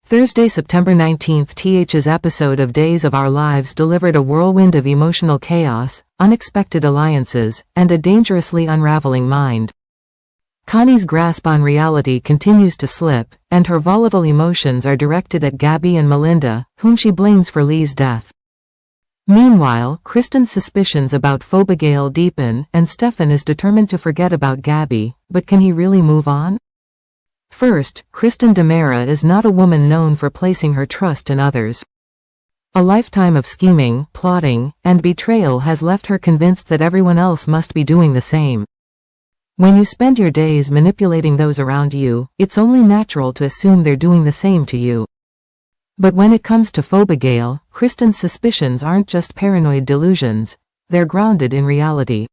Thursday, September 19th. TH's episode of Days of Our Lives delivered a whirlwind of emotional chaos, unexpected alliances, and a dangerously unraveling mind. Connie's grasp on reality continues to slip, and her volatile emotions are directed at Gabby and Melinda, whom she blames for Lee's death. Meanwhile, Kristen's suspicions about Fobigale deepen, and Stefan is determined to forget about Gabby, but can he really move on? First, Kristen DiMera is not a woman known for placing her trust in others. A lifetime of scheming, plotting, and betrayal has left her convinced that everyone else must be doing the same. When you spend your days manipulating those around you, it's only natural to assume they're doing the same to you. But when it comes to Fobigale, Kristen's suspicions aren't just paranoid delusions, they're grounded in reality.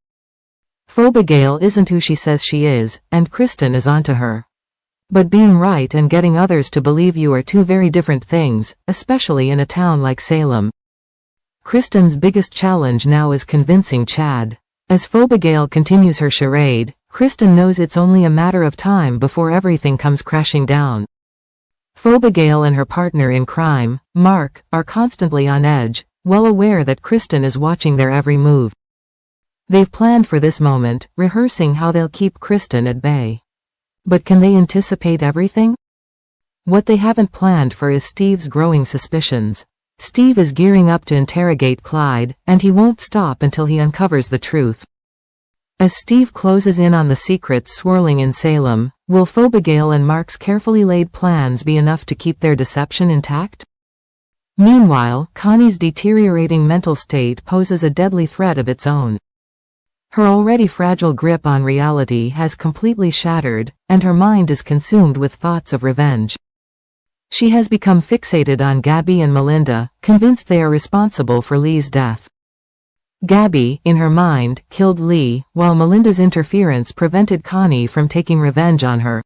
Fobigale isn't who she says she is, and Kristen is onto her. But being right and getting others to believe you are two very different things, especially in a town like Salem. Kristen's biggest challenge now is convincing Chad. As Fobigale continues her charade, Kristen knows it's only a matter of time before everything comes crashing down. Fobigale and her partner in crime, Mark, are constantly on edge, well aware that Kristen is watching their every move. They've planned for this moment, rehearsing how they'll keep Kristen at bay. But can they anticipate everything? What they haven't planned for is Steve's growing suspicions. Steve is gearing up to interrogate Clyde, and he won't stop until he uncovers the truth. As Steve closes in on the secrets swirling in Salem, will Fobigale and Mark's carefully laid plans be enough to keep their deception intact? Meanwhile, Connie's deteriorating mental state poses a deadly threat of its own. Her already fragile grip on reality has completely shattered, and her mind is consumed with thoughts of revenge. She has become fixated on Gabby and Melinda, convinced they are responsible for Lee's death. Gabby, in her mind, killed Lee, while Melinda's interference prevented Connie from taking revenge on her.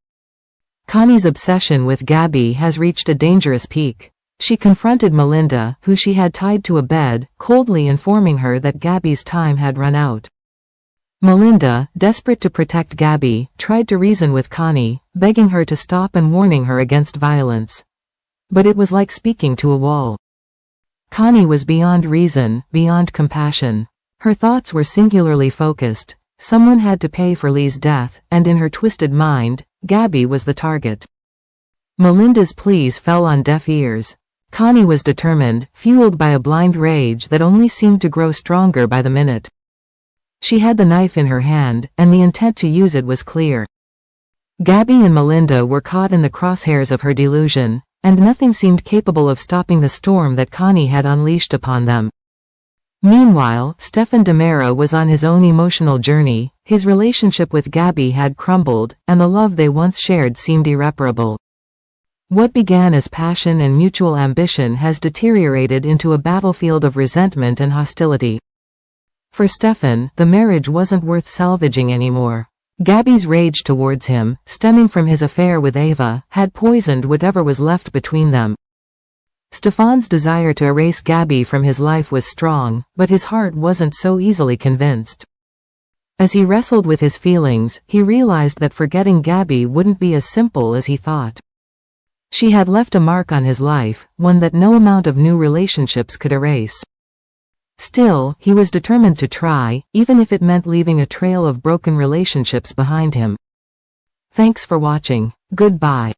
Connie's obsession with Gabby has reached a dangerous peak. She confronted Melinda, who she had tied to a bed, coldly informing her that Gabby's time had run out. Melinda, desperate to protect Gabby, tried to reason with Connie, begging her to stop and warning her against violence. But it was like speaking to a wall. Connie was beyond reason, beyond compassion. Her thoughts were singularly focused. Someone had to pay for Lee's death, and in her twisted mind, Gabby was the target. Melinda's pleas fell on deaf ears. Connie was determined, fueled by a blind rage that only seemed to grow stronger by the minute. She had the knife in her hand, and the intent to use it was clear. Gabby and Melinda were caught in the crosshairs of her delusion, and nothing seemed capable of stopping the storm that Connie had unleashed upon them. Meanwhile, Stefan DiMera was on his own emotional journey. His relationship with Gabby had crumbled, and the love they once shared seemed irreparable. What began as passion and mutual ambition has deteriorated into a battlefield of resentment and hostility. For Stefan, the marriage wasn't worth salvaging anymore. Gabby's rage towards him, stemming from his affair with Ava, had poisoned whatever was left between them. Stefan's desire to erase Gabby from his life was strong, but his heart wasn't so easily convinced. As he wrestled with his feelings, he realized that forgetting Gabby wouldn't be as simple as he thought. She had left a mark on his life, one that no amount of new relationships could erase. Still, he was determined to try, even if it meant leaving a trail of broken relationships behind him. Thanks for watching. Goodbye.